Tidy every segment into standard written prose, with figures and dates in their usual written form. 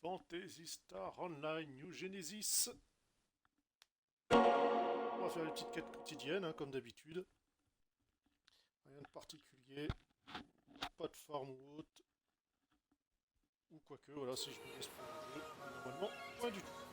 Fantasy Star Online New Genesis. On va faire les petites quêtes quotidiennes, hein, comme d'habitude. Rien de particulier. Pas de farm ou autre. Ou quoique, voilà, si je me laisse pour le jeu, normalement, pas du tout.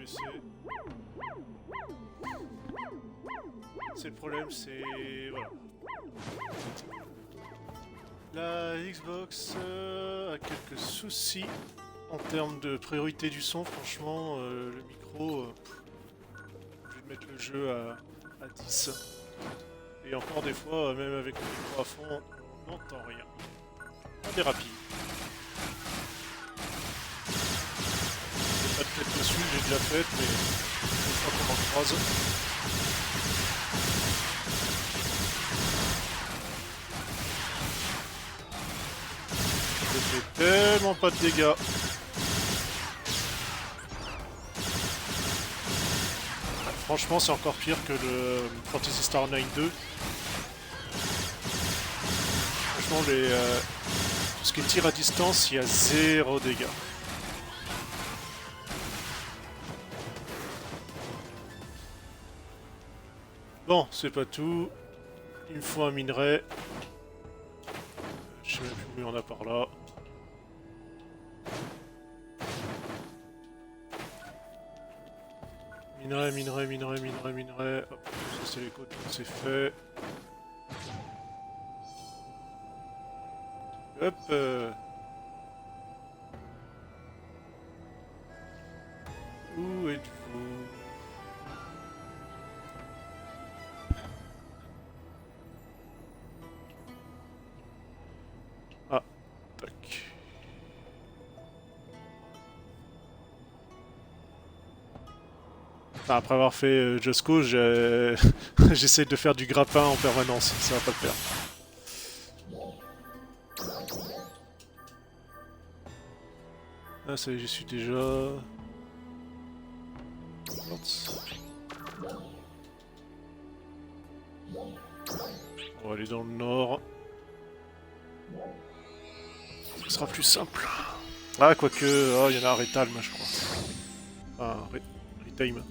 baisser. C'est le problème, c'est... Voilà. La Xbox a quelques soucis en termes de priorité du son. Franchement, le micro, je vais mettre le jeu à 10. Et encore des fois, même avec le micro à fond, on n'entend rien. On dérapille. J'ai pas de tête dessus, j'ai déjà fait, mais une fois qu'on en croise. Je fais tellement pas de dégâts. Franchement, c'est encore pire que le Fantasy Star Online 2. Franchement, tout ce qui est tir à distance, il y a 0 dégâts. Bon, c'est pas tout. Il me faut un minerai. Je sais même plus où il y en a par là. Minerai. Hop, ça c'est les côtes, c'est fait. Hop. Où êtes-vous? Ah, tac. Enfin, après avoir fait Just Cause, j'essaie de faire du grappin en permanence, ça va pas le faire. Ah ça y est, j'y suis déjà. On va aller dans le nord. Ce sera plus simple. Ah, quoique, oh, il y en a un Retalm, je crois. Ah, Retime.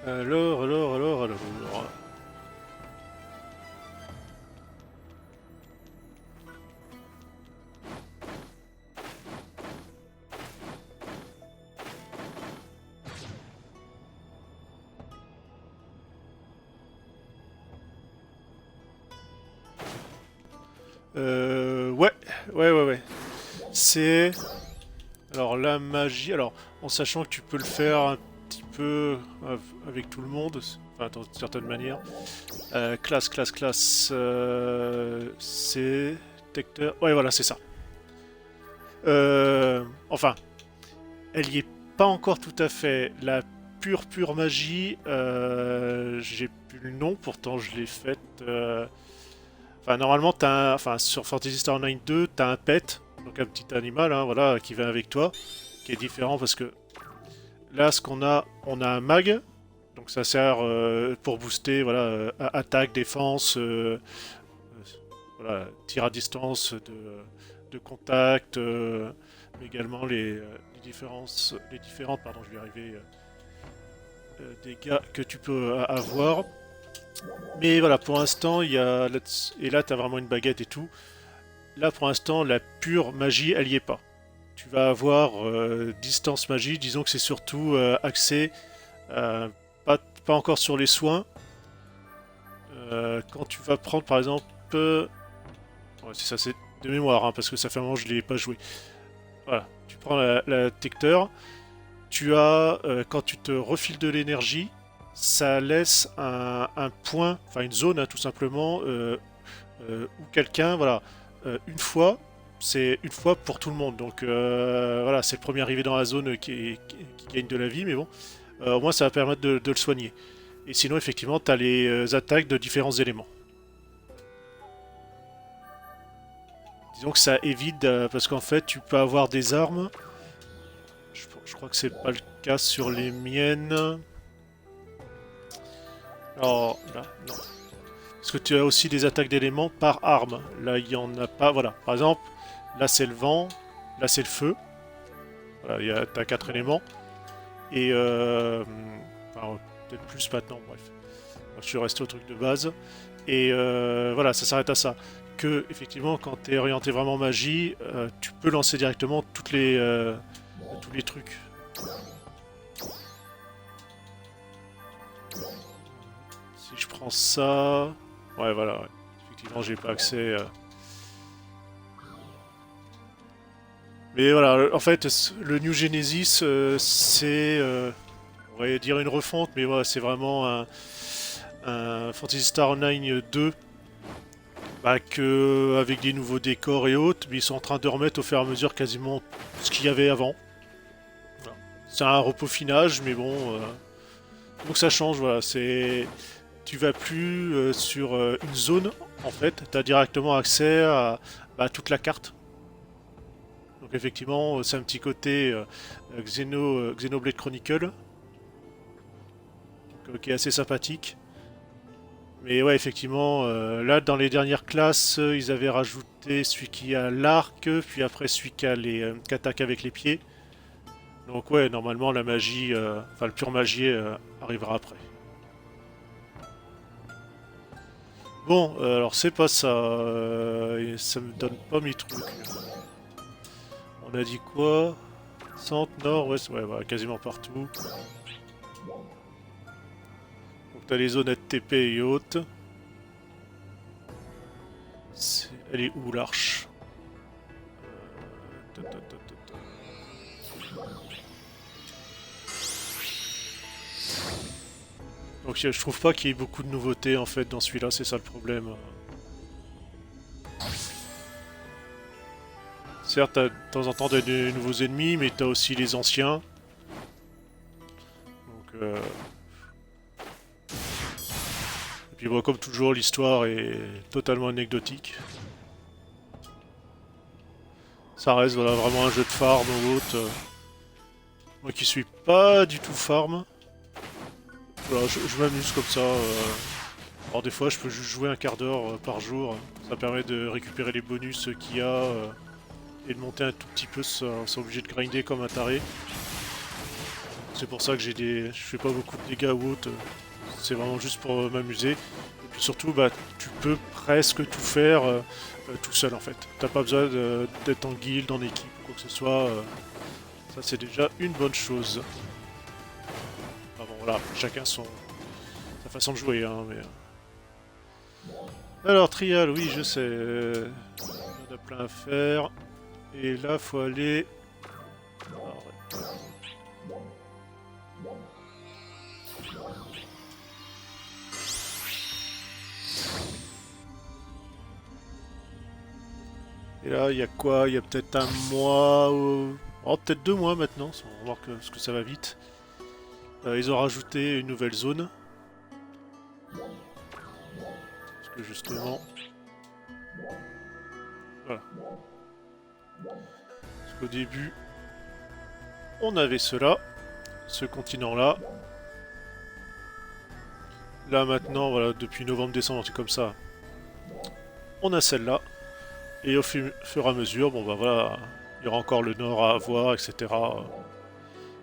Alors. Ouais. C'est... Alors la magie... Alors, en sachant que tu peux le faire un petit peu avec tout le monde, enfin d'une certaine manière. Classe. C'est... Détecteur... Ouais, voilà, c'est ça. Enfin, elle y est pas encore tout à fait. La pure magie, j'ai plus le nom, pourtant je l'ai faite... Enfin, normalement, sur Fantasy Star Online 2, t'as un pet, donc un petit animal, hein, voilà, qui vient avec toi, qui est différent parce que là, on a un mag, donc ça sert pour booster, voilà, attaque, défense, voilà, tir à distance, de contact, mais également les différentes, pardon, je vais y arriver, dégâts que tu peux avoir. Mais voilà, pour l'instant, il y a... Et là, tu as vraiment une baguette et tout. Là, pour l'instant, la pure magie, elle y est pas. Tu vas avoir distance magie. Disons que c'est surtout axé, pas encore sur les soins. Quand tu vas prendre, par exemple... Ouais, c'est ça, c'est de mémoire, hein, parce que ça fait un moment que je ne l'ai pas joué. Voilà, tu prends la détecteur. Tu as, quand tu te refiles de l'énergie, ça laisse un point, enfin une zone, hein, tout simplement, où quelqu'un, voilà, une fois, c'est une fois pour tout le monde. Donc voilà, c'est le premier arrivé dans la zone qui gagne de la vie, mais bon, au moins ça va permettre de le soigner. Et sinon, effectivement, tu as les attaques de différents éléments. Disons que ça évite, parce qu'en fait, tu peux avoir des armes. Je crois que c'est pas le cas sur les miennes. Alors, là, non. Parce que tu as aussi des attaques d'éléments par arme. Là, il n'y en a pas. Voilà, par exemple, là c'est le vent, là c'est le feu. Voilà, tu as 4 éléments. Et enfin, peut-être plus maintenant, bref. Je suis resté au truc de base. Et voilà, ça s'arrête à ça. que, effectivement, quand tu es orienté vraiment magie, tu peux lancer directement tous les trucs. Si je prends ça... Ouais, voilà, ouais. Effectivement, j'ai pas accès... Mais voilà, en fait, le New Genesis, c'est... on va dire une refonte, mais voilà, c'est vraiment un Phantasy Star Online 2 bah, avec des nouveaux décors et autres, mais ils sont en train de remettre au fur et à mesure quasiment ce qu'il y avait avant. Voilà. C'est un repaufinage, mais bon, donc ça change, voilà, c'est... Tu vas plus sur une zone, en fait, tu as directement accès à toute la carte. Donc effectivement, c'est un petit côté Xenoblade Chronicle, donc, qui est assez sympathique. Mais ouais, effectivement, là, dans les dernières classes, ils avaient rajouté celui qui a l'arc, puis après celui qui attaque avec les pieds. Donc ouais, normalement, la magie, enfin le pur magier arrivera après. Bon, alors c'est pas ça, et ça me donne pas mes trucs. On a dit quoi? Centre, nord, ouest, ouais, voilà, quasiment partout. Donc t'as les zones TP et autres. Elle est où l'arche? Donc je trouve pas qu'il y ait beaucoup de nouveautés en fait dans celui-là, c'est ça le problème. Certes, t'as de temps en temps des nouveaux ennemis, mais t'as aussi les anciens. Donc, et puis bon, comme toujours, l'histoire est totalement anecdotique. Ça reste voilà, vraiment un jeu de farm ou autre. Moi qui suis pas du tout farm. Voilà, je m'amuse comme ça. Alors des fois, je peux juste jouer un quart d'heure par jour. Ça permet de récupérer les bonus qu'il y a et de monter un tout petit peu sans obligé de grinder comme un taré. C'est pour ça que je fais pas beaucoup de dégâts ou autre. C'est vraiment juste pour m'amuser. Et puis surtout, bah, tu peux presque tout faire tout seul en fait. T'as pas besoin d'être en guilde, en équipe ou quoi que ce soit. Ça c'est déjà une bonne chose. Enfin, bon voilà, chacun sa façon de jouer. Hein, mais... Alors trial, oui je sais. Il y en a plein à faire. Et là faut aller... Alors, ouais. Et là, il y a quoi? Il y a peut-être un mois ou... Oh, peut-être 2 mois maintenant, on va voir parce que ça va vite. Ils ont rajouté une nouvelle zone. Parce que justement... Voilà. Parce qu'au début, on avait cela, ce continent-là. Là maintenant, voilà, depuis novembre-décembre, c'est comme ça. On a celle-là. Et au fur et à mesure, bon bah voilà, il y aura encore le nord à avoir, etc.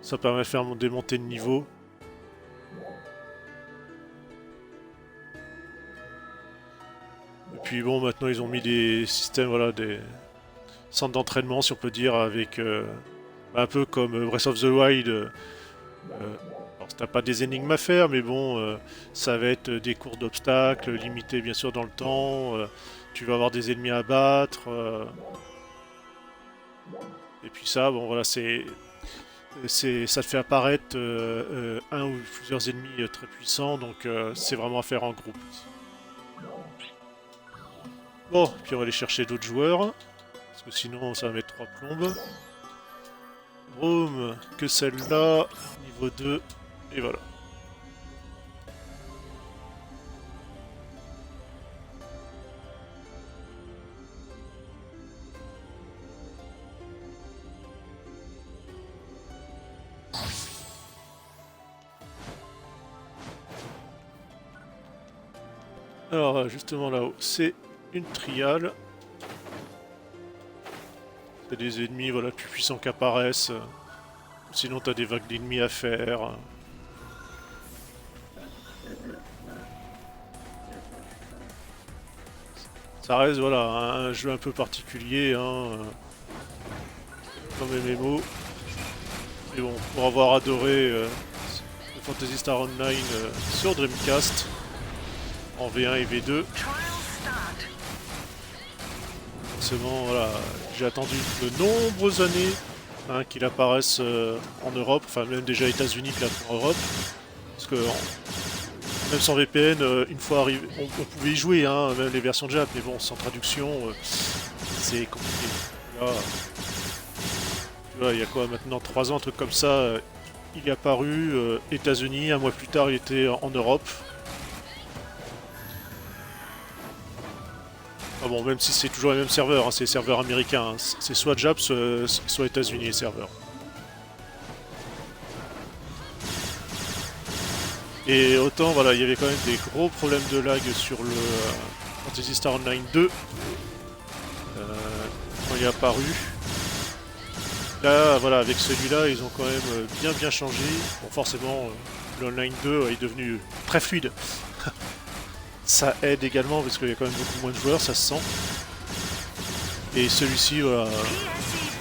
Ça permet de faire des montées de niveau. Et puis bon, maintenant ils ont mis des systèmes, voilà, des centres d'entraînement, si on peut dire, avec un peu comme Breath of the Wild. Alors t'as pas des énigmes à faire, mais bon, ça va être des cours d'obstacles, limités bien sûr dans le temps. Tu vas avoir des ennemis à battre. Et puis ça, bon voilà, ça te fait apparaître un ou plusieurs ennemis très puissants, donc c'est vraiment à faire en groupe. Bon, puis on va aller chercher d'autres joueurs, parce que sinon ça va mettre 3 plombes. Rome, que celle-là, niveau 2, et voilà. Alors justement là-haut, c'est une triale. C'est des ennemis voilà, plus puissants qu'apparaissent. Sinon t'as des vagues d'ennemis à faire. Ça reste voilà, un jeu un peu particulier, hein, comme MMO. Et bon, pour avoir adoré le Phantasy Star Online sur Dreamcast, en V1 et V2, forcément, voilà, j'ai attendu de nombreuses années hein, qu'il apparaisse en Europe, enfin même déjà États-Unis, puis après en Europe. Parce que même sans VPN, une fois arrivé, on pouvait y jouer, hein, même les versions de Jap, mais bon, sans traduction, c'est compliqué. Là, tu vois, il y a quoi maintenant 3 ans, un truc comme ça, il est apparu, États-Unis, un mois plus tard, il était en Europe. Ah bon, même si c'est toujours les mêmes serveurs, hein, c'est les serveurs américains, hein, c'est soit Jap, soit États-Unis les serveurs. Et autant, voilà, il y avait quand même des gros problèmes de lag sur le Phantasy Star Online 2 quand il est apparu. Là, voilà, avec celui-là, ils ont quand même bien changé. Bon, forcément, l'Online 2 est devenu très fluide. Ça aide également parce qu'il y a quand même beaucoup moins de joueurs, ça se sent. Et celui-ci, voilà,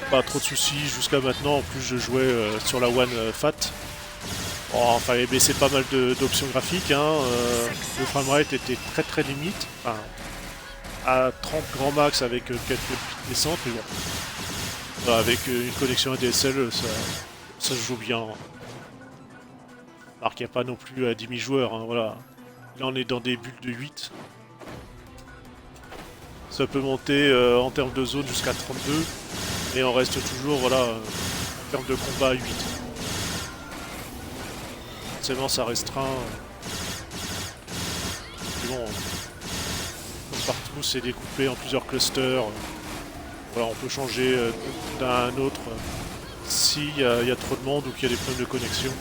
pas trop de soucis jusqu'à maintenant. En plus, je jouais sur la One Fat. Bon, enfin, il avait baissé pas mal d'options graphiques. Hein. Le framerate était très limite. Enfin, à 30 grand max avec quelques petites descentes, mais bon. Voilà, avec une connexion ADSL, ça se joue bien. Alors qu'il n'y a pas non plus à 10 000 joueurs. Hein, voilà. Là, on est dans des bulles de 8. Ça peut monter en termes de zone jusqu'à 32. Et on reste toujours, voilà, en termes de combat à 8. Forcément, ça restreint. Mais bon, comme partout, c'est découpé en plusieurs clusters. Voilà, on peut changer d'un à un autre s'il y a trop de monde ou qu'il y a des problèmes de connexion.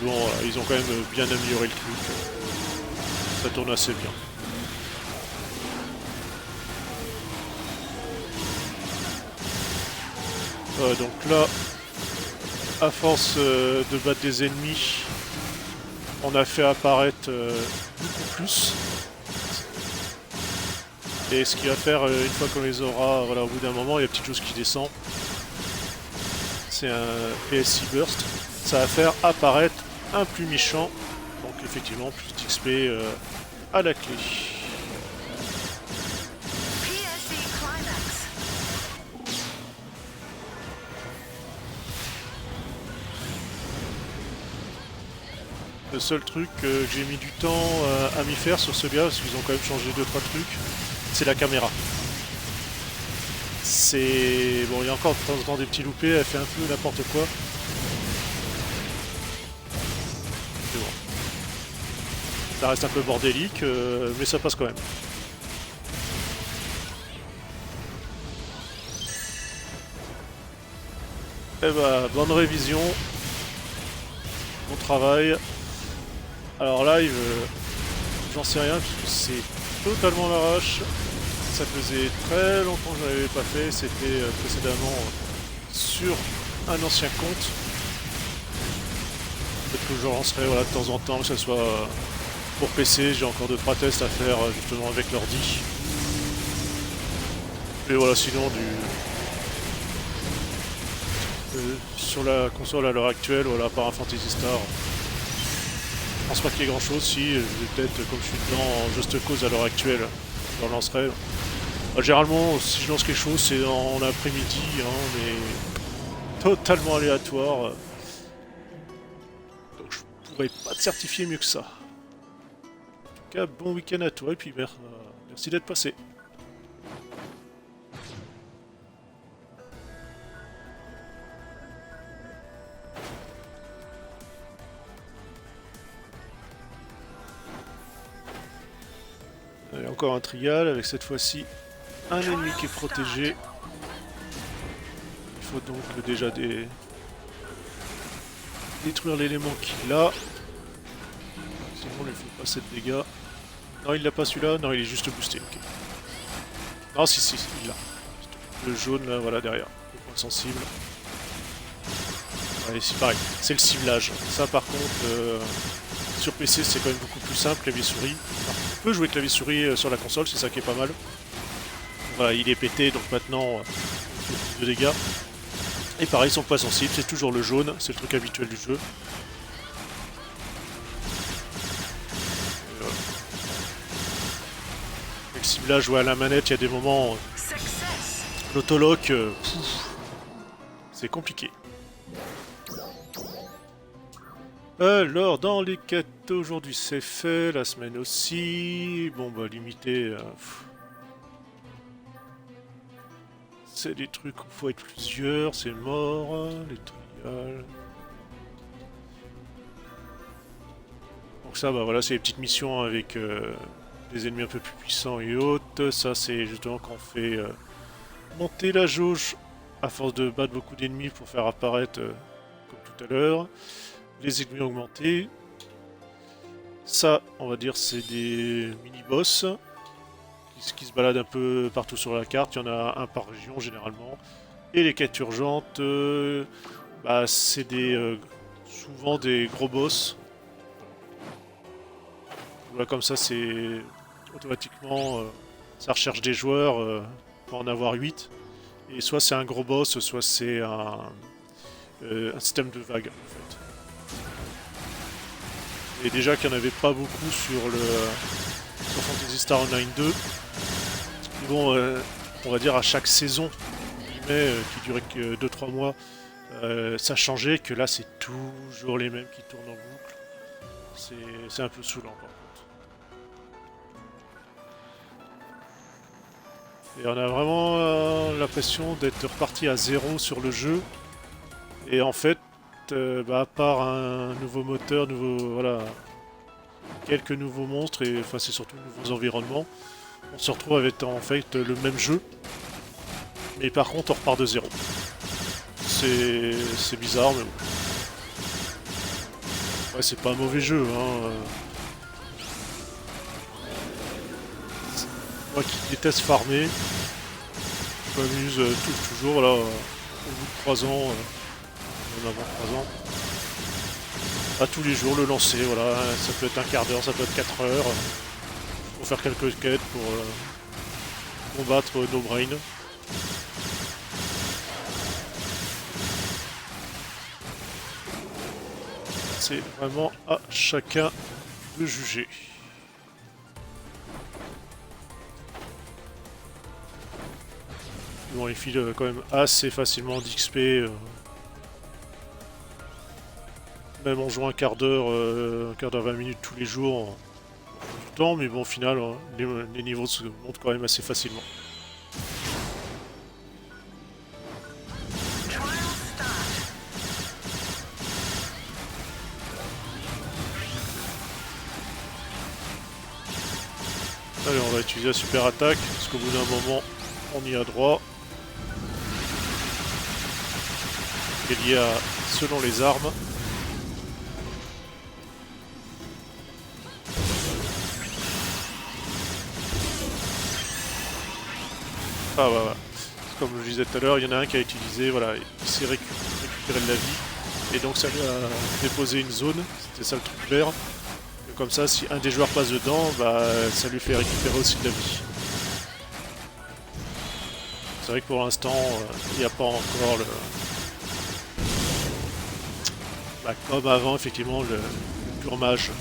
Bon, voilà, ils ont quand même bien amélioré le truc. Ça tourne assez bien. Donc là, à force de battre des ennemis, on a fait apparaître beaucoup plus. Et ce qui va faire, une fois qu'on les aura, voilà, au bout d'un moment, il y a une petite chose qui descend. C'est un PSC Burst. Ça va faire apparaître un plus méchant. Donc effectivement, plus d'XP à la clé. Le seul truc que j'ai mis du temps à m'y faire sur ce gars, parce qu'ils ont quand même changé 2-3 trucs, c'est la caméra. C'est... Bon, il y a encore de temps en temps des petits loupés, elle fait un peu n'importe quoi. Mais bon. Ça reste un peu bordélique, mais ça passe quand même. Eh bah, bonne révision. Bon travail. Alors live, j'en sais rien, parce que c'est totalement à l'arrache. Ça faisait très longtemps que je n'avais pas fait, c'était précédemment sur un ancien compte. Peut-être que je relancerai voilà, de temps en temps, que ce soit pour PC, j'ai encore 2-3 tests à faire justement avec l'ordi. Et voilà, sinon sur la console à l'heure actuelle, voilà, par un Phantasy Star. Je pense pas qu'il y ait grand chose, si je vais peut-être, comme je suis dedans en Just Cause à l'heure actuelle, je relancerai. Généralement, si je lance quelque chose, c'est en l'après-midi, hein, mais totalement aléatoire. Donc je pourrais pas te certifier mieux que ça. En tout cas, bon week-end à toi et puis merci d'être passé. Allez, encore un trial avec cette fois-ci un ennemi qui est protégé. Il faut donc déjà détruire l'élément qu'il a. Sinon on lui fait pas 7 dégâts. Non, il l'a pas celui-là. Non, il est juste boosté. Okay. Non, si, il l'a. Le jaune là, voilà derrière. Le point sensible. Allez, c'est pareil. C'est le ciblage. Ça par contre, sur PC c'est quand même beaucoup plus simple, clavier souris. peux jouer clavier-souris sur la console, c'est ça qui est pas mal. Voilà, il est pété, donc maintenant, il fait plus de dégâts. Et pareil, son poids sensible, c'est toujours le jaune, c'est le truc habituel du jeu. Voilà. Le ciblage à la manette, il y a des moments... L'autolock, c'est compliqué. Alors, dans les quêtes aujourd'hui, c'est fait, la semaine aussi. Bon, bah, limité... c'est des trucs où il faut être plusieurs, c'est mort, les trials. Donc ça, bah voilà, c'est les petites missions avec des ennemis un peu plus puissants et autres. Ça, c'est justement quand on fait monter la jauge à force de battre beaucoup d'ennemis pour faire apparaître, comme tout à l'heure, les ennemis augmentés. Ça, on va dire, c'est des mini-boss qui se baladent un peu partout sur la carte. Il y en a un par région généralement. Et les quêtes urgentes, bah, c'est souvent des gros boss. Voilà, comme ça, c'est automatiquement, ça recherche des joueurs pour en avoir 8. Et soit c'est un gros boss, soit c'est un système de vagues en fait. Et déjà qu'il n'y en avait pas beaucoup sur Phantasy Star Online 2. Bon, on va dire à chaque saison, qui durait que 2-3 mois, ça changeait, que là c'est toujours les mêmes qui tournent en boucle. C'est un peu saoulant par contre. Et on a vraiment l'impression d'être reparti à zéro sur le jeu. Et en fait, bah, à part un nouveau moteur, voilà, quelques nouveaux monstres, et enfin c'est surtout de nouveaux environnements, on se retrouve avec en fait le même jeu, mais par contre on repart de zéro. C'est bizarre, mais bon. Ouais, c'est pas un mauvais jeu, hein. Moi qui déteste farmer, je m'amuse toujours là, au bout de 3 ans, même avant 3 ans, à tous les jours le lancer, voilà, ça peut être un quart d'heure, ça peut être 4 heures, pour faire quelques quêtes, pour combattre nos brains. C'est vraiment à chacun de juger. Bon, il file quand même assez facilement d'XP. Même en jouant un quart d'heure, 20 minutes tous les jours, du temps, mais bon, au final, les niveaux se montent quand même assez facilement. Allez, on va utiliser la super attaque, parce qu'au bout d'un moment, on y a droit. Il y a, selon les armes, ah voilà. Comme je disais tout à l'heure, il y en a un qui a utilisé, voilà, il s'est récupéré de la vie, et donc ça lui a déposé une zone, c'était ça le truc vert. Et comme ça, si un des joueurs passe dedans, bah, ça lui fait récupérer aussi de la vie. C'est vrai que pour l'instant, il n'y a pas encore le... Bah, comme avant, effectivement, le pur mage.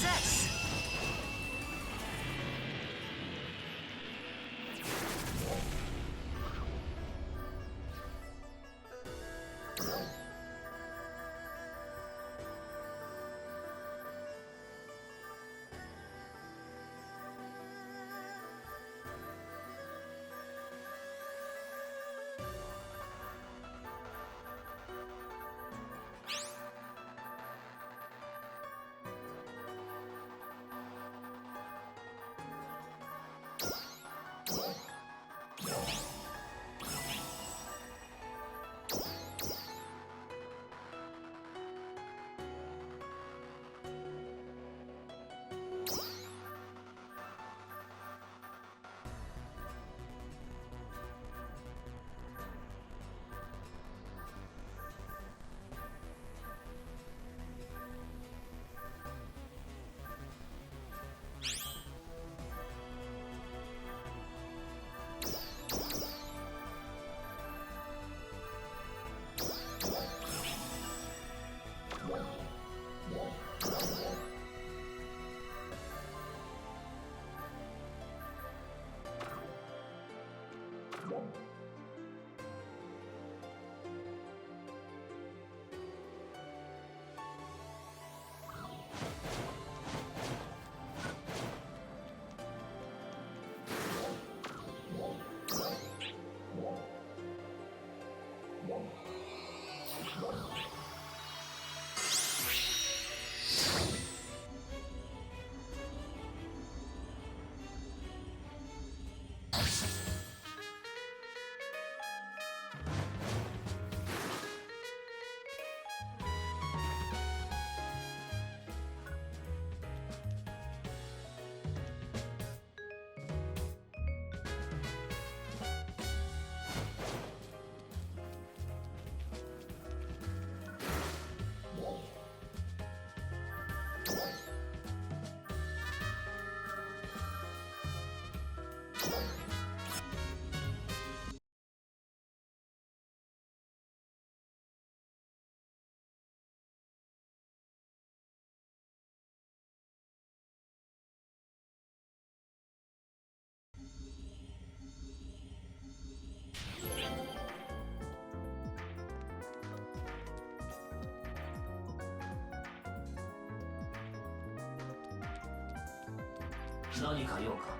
success!何か用か。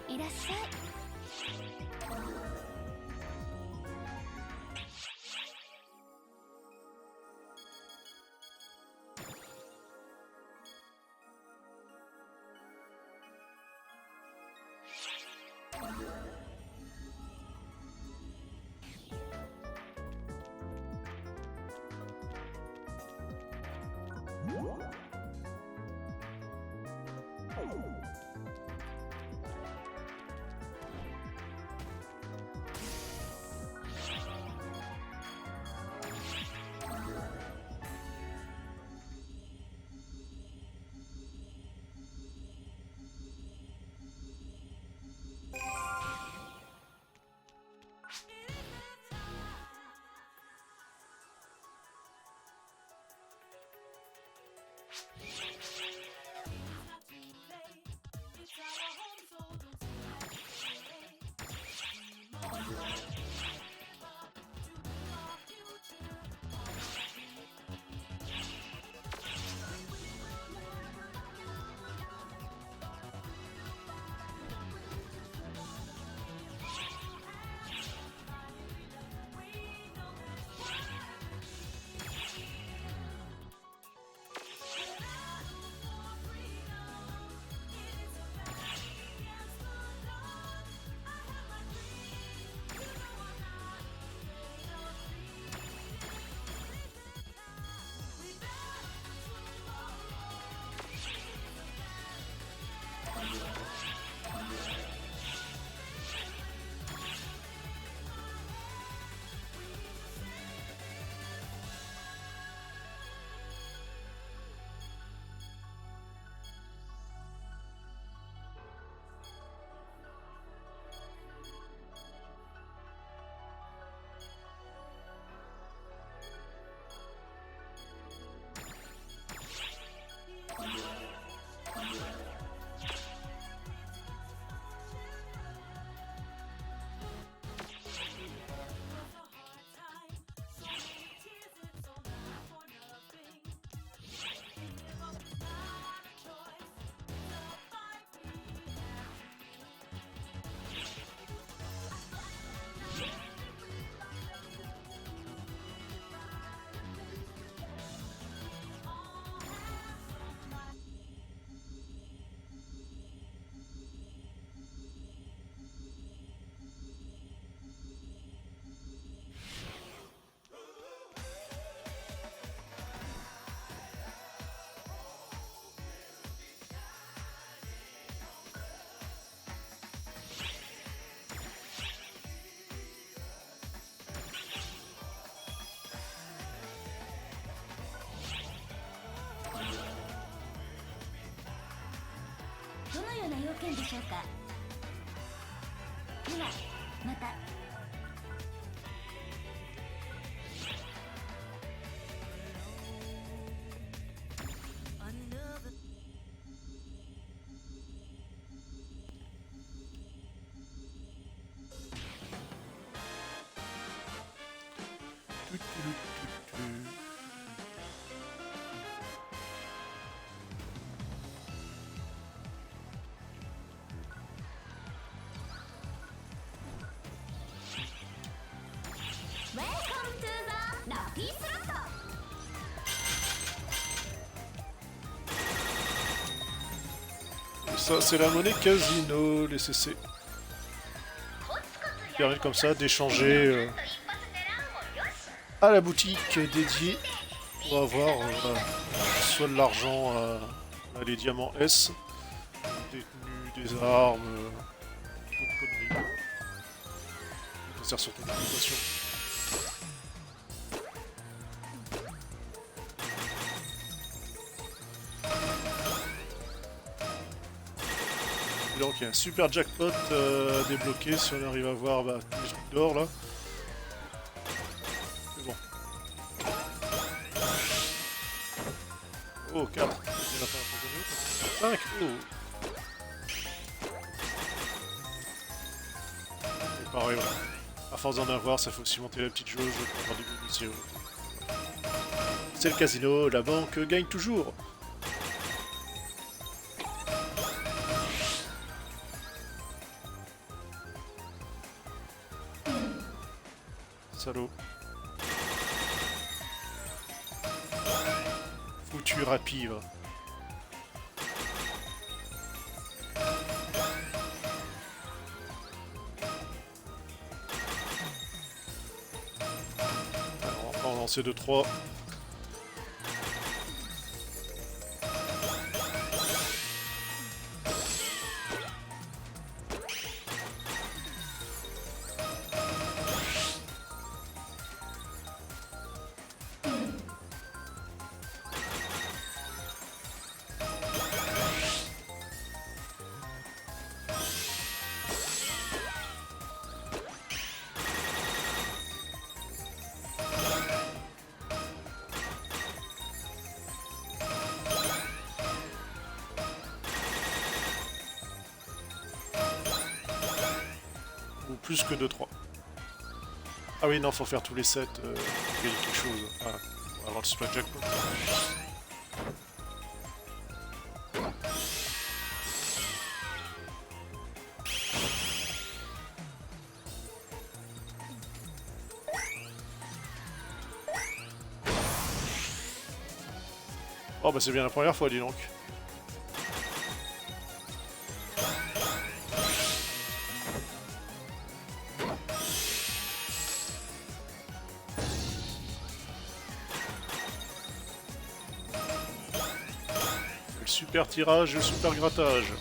いらっしゃい。どのような要件でしょうか。ではまた。Ça, c'est la monnaie casino, les CC. Qui permet comme ça d'échanger à la boutique dédiée pour avoir soit de l'argent à les diamants S, des tenues, des armes, d'autres conneries. ça sert surtout à l'utilisation. Et donc il y a un super jackpot débloqué si on arrive à voir tous les trucs d'or là. Mais bon. Oh 4, il y en a pas un peu 5, oh. Et pareil voilà. À force d'en avoir, ça fait aussi monter la petite jauge pour avoir des munitions. C'est le casino, la banque gagne toujours. Salaud. Foutu rapide. Alors, on va en lancer 2-3. Ou plus que 2-3. Ah oui, non, faut faire tous les 7 pour gagner quelque chose. Ah, on va avoir le super jackpot. Oh bah c'est bien la première fois, dis donc. Le super tirage et le super grattage.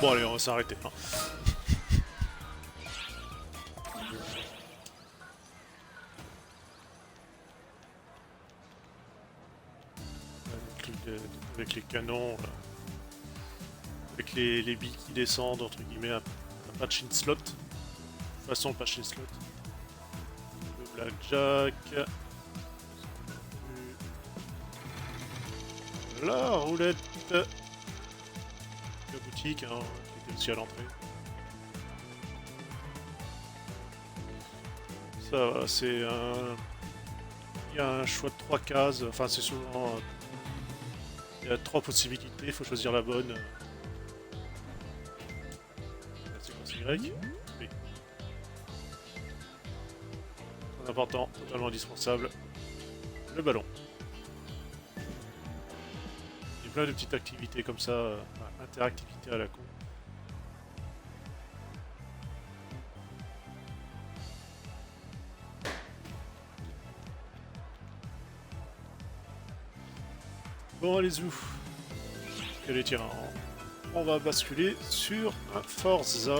Bon allez, on va s'arrêter. Hein. Avec les canons, avec les billes qui descendent, entre guillemets, un patch in slot. Façon patch in slot. Le blackjack. La roulette. La boutique, hein, qui était aussi à l'entrée. Ça va, c'est un... Il y a un choix de 3 cases, enfin c'est souvent... Il y a 3 possibilités, il faut choisir la bonne. C'est quoi, c'est Y? Oui. Très important, totalement indispensable. Le ballon. Il y a plein de petites activités comme ça, interactivité à la con. Bon, allez-y. Allez, tiens, on va basculer sur un Forza.